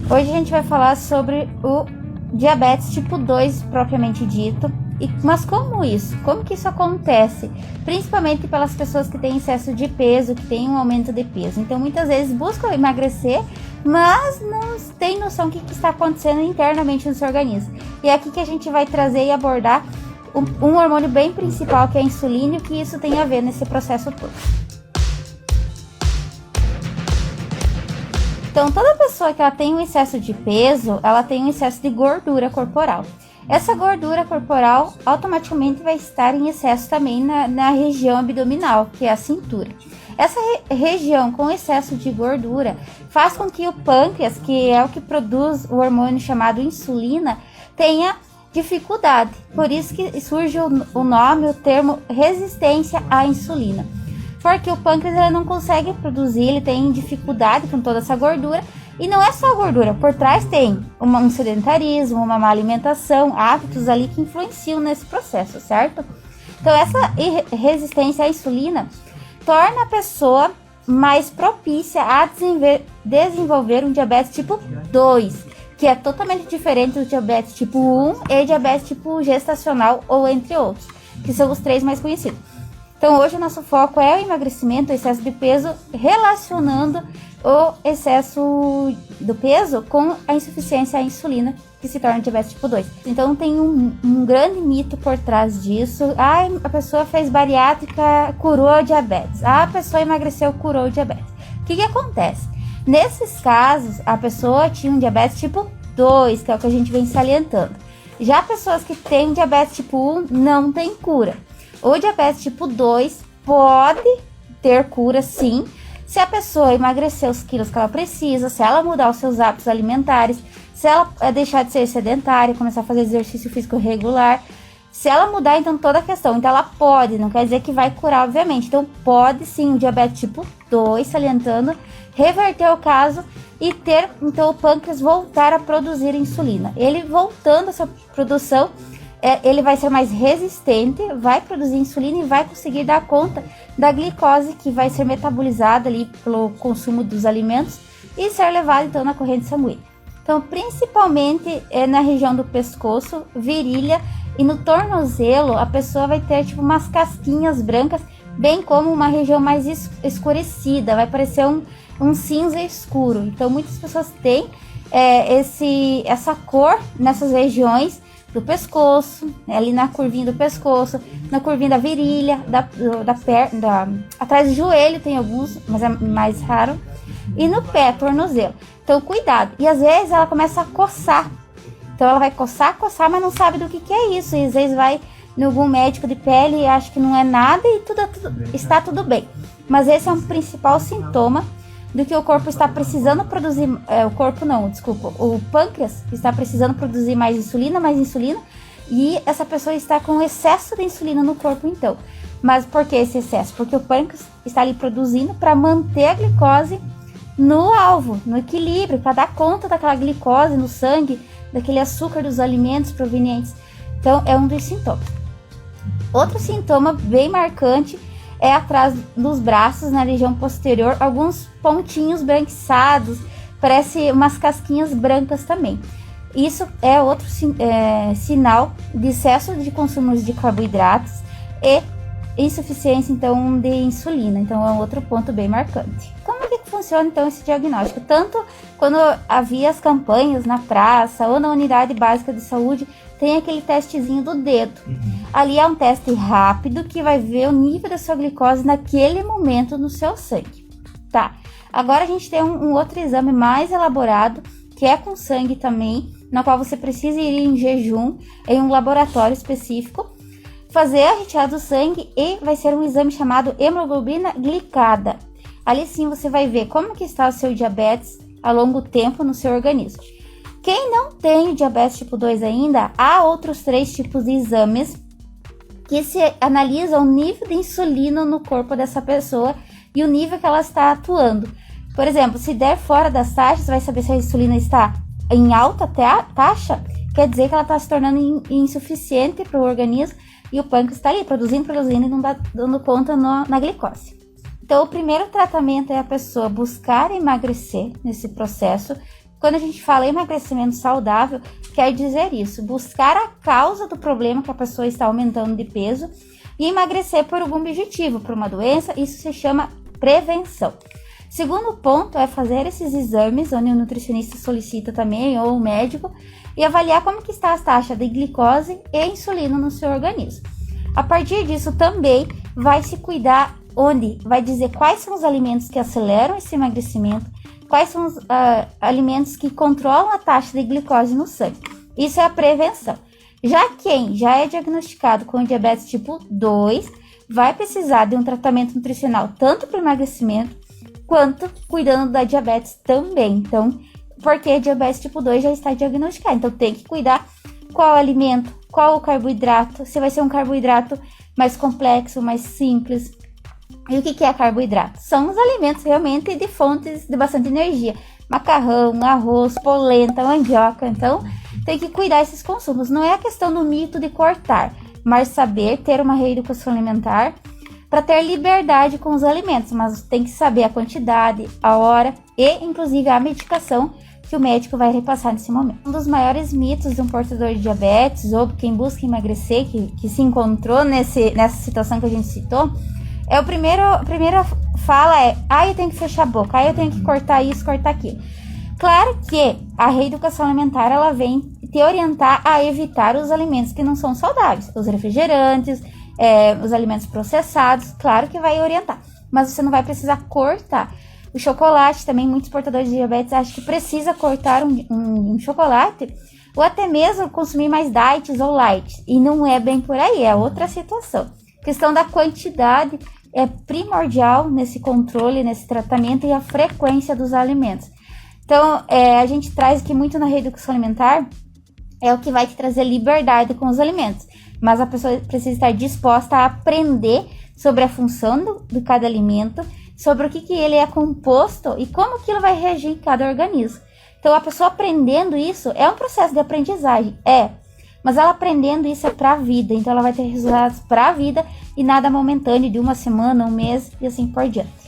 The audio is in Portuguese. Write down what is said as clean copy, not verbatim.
Hoje a gente vai falar sobre o diabetes tipo 2 propriamente dito. Mas como isso? Como que isso acontece? Principalmente pelas pessoas que têm excesso de peso, que têm um aumento de peso. Então muitas vezes buscam emagrecer, mas não tem noção do que está acontecendo internamente no seu organismo. E é aqui que a gente vai trazer e abordar um hormônio bem principal, que é a insulina, e o que isso tem a ver nesse processo todo. Então, toda pessoa que ela tem um excesso de peso, ela tem um excesso de gordura corporal. Essa gordura corporal automaticamente vai estar em excesso também na região abdominal, que é a cintura. Essa região com excesso de gordura faz com que o pâncreas, que é o que produz o hormônio chamado insulina, tenha dificuldade. Por isso que surge o nome, o termo resistência à insulina. Porque o pâncreas ele não consegue produzir, ele tem dificuldade com toda essa gordura. E não é só a gordura, por trás tem um sedentarismo, uma má alimentação, hábitos ali que influenciam nesse processo, certo? Então essa resistência à insulina torna a pessoa mais propícia a desenvolver um diabetes tipo 2, que é totalmente diferente do diabetes tipo 1 e diabetes tipo gestacional, ou entre outros, que são os 3 mais conhecidos. Então hoje o nosso foco é o emagrecimento, o excesso de peso, relacionando o excesso do peso com a insuficiência à insulina, que se torna diabetes tipo 2. Então tem um grande mito por trás disso. A pessoa fez bariátrica, curou a diabetes. A pessoa emagreceu, curou o diabetes. O que acontece? Nesses casos, a pessoa tinha um diabetes tipo 2, que é o que a gente vem salientando. Já pessoas que têm diabetes tipo 1 não tem cura. O diabetes tipo 2 pode ter cura, sim, se a pessoa emagrecer os quilos que ela precisa, se ela mudar os seus hábitos alimentares, se ela deixar de ser sedentária, começar a fazer exercício físico regular, se ela mudar, então, toda a questão. Então, ela pode, não quer dizer que vai curar, obviamente. Então, pode, sim, o diabetes tipo 2, salientando, reverter o caso e ter, então, o pâncreas voltar a produzir insulina. Ele voltando essa produção, ele vai ser mais resistente, vai produzir insulina e vai conseguir dar conta da glicose que vai ser metabolizada ali pelo consumo dos alimentos e ser levada então na corrente sanguínea. Então, principalmente na região do pescoço, virilha e no tornozelo, a pessoa vai ter tipo umas casquinhas brancas, bem como uma região mais escurecida, vai parecer um cinza escuro. Então, muitas pessoas têm essa cor nessas regiões do pescoço, ali na curvinha do pescoço, na curvinha da virilha, da perna, atrás do joelho tem alguns, mas é mais raro, e no pé, tornozelo. Então cuidado, e às vezes ela começa a coçar, então ela vai coçar, mas não sabe do que é isso, e às vezes vai em algum médico de pele e acha que não é nada e está tudo bem, mas esse é um principal sintoma do que o corpo está precisando produzir, o pâncreas está precisando produzir mais insulina, e essa pessoa está com excesso de insulina no corpo então. Mas por que esse excesso? Porque o pâncreas está ali produzindo para manter a glicose no alvo, no equilíbrio, para dar conta daquela glicose no sangue, daquele açúcar dos alimentos provenientes. Então é um dos sintomas. Outro sintoma bem marcante é atrás dos braços, na região posterior, alguns pontinhos branquiçados, parece umas casquinhas brancas também. Isso é outro sinal de excesso de consumo de carboidratos e insuficiência, então, de insulina. Então, é um outro ponto bem marcante. Como que funciona, então, esse diagnóstico? Tanto quando havia as campanhas na praça ou na unidade básica de saúde, tem aquele testezinho do dedo. Ali é um teste rápido que vai ver o nível da sua glicose naquele momento no seu sangue. Tá. Agora a gente tem um outro exame mais elaborado, que é com sangue também, na qual você precisa ir em jejum, em um laboratório específico, fazer a retirada do sangue e vai ser um exame chamado hemoglobina glicada. Ali sim você vai ver como que está o seu diabetes a longo tempo no seu organismo. Quem não tem diabetes tipo 2 ainda, há outros 3 tipos de exames que se analisam o nível de insulina no corpo dessa pessoa e o nível que ela está atuando. Por exemplo, se der fora das taxas, vai saber se a insulina está em alta taxa, quer dizer que ela está se tornando insuficiente para o organismo e o pâncreas está ali produzindo e não está dando conta na glicose. Então, o primeiro tratamento é a pessoa buscar emagrecer nesse processo, Quando a gente fala emagrecimento saudável, quer dizer isso, buscar a causa do problema que a pessoa está aumentando de peso e emagrecer por algum objetivo, por uma doença, isso se chama prevenção. Segundo ponto é fazer esses exames, onde o nutricionista solicita também, ou o médico, e avaliar como que está a taxa de glicose e insulina no seu organismo. A partir disso também vai se cuidar, onde vai dizer quais são os alimentos que aceleram esse emagrecimento, quais são os alimentos que controlam a taxa de glicose no sangue. Isso é a prevenção. Já quem já é diagnosticado com diabetes tipo 2, vai precisar de um tratamento nutricional tanto para emagrecimento, quanto cuidando da diabetes também. Então, porque a diabetes tipo 2 já está diagnosticada, então tem que cuidar qual alimento, qual o carboidrato, se vai ser um carboidrato mais complexo, mais simples. E o que é carboidrato? São os alimentos realmente de fontes de bastante energia. Macarrão, arroz, polenta, mandioca. Então, tem que cuidar desses consumos. Não é a questão do mito de cortar, mas saber ter uma reeducação alimentar para ter liberdade com os alimentos. Mas tem que saber a quantidade, a hora e, inclusive, a medicação que o médico vai repassar nesse momento. Um dos maiores mitos de um portador de diabetes ou quem busca emagrecer, que se encontrou nessa situação que a gente citou, a primeira fala é: eu tenho que fechar a boca, eu tenho que cortar isso, cortar aquilo. Claro que a reeducação alimentar, ela vem te orientar a evitar os alimentos que não são saudáveis, os refrigerantes, os alimentos processados, claro que vai orientar, mas você não vai precisar cortar. O chocolate também, muitos portadores de diabetes acham que precisa cortar um chocolate, ou até mesmo consumir mais diets ou light, e não é bem por aí, é outra situação. A questão da quantidade é primordial nesse controle, nesse tratamento, e a frequência dos alimentos. Então, a gente traz aqui muito na reeducação alimentar, é o que vai te trazer liberdade com os alimentos, mas a pessoa precisa estar disposta a aprender sobre a função de cada alimento, sobre o que ele é composto e como aquilo vai reagir em cada organismo. Então, a pessoa aprendendo isso é um processo de aprendizagem, mas ela aprendendo isso é para a vida, então ela vai ter resultados para a vida e nada momentâneo de uma semana, um mês e assim por diante.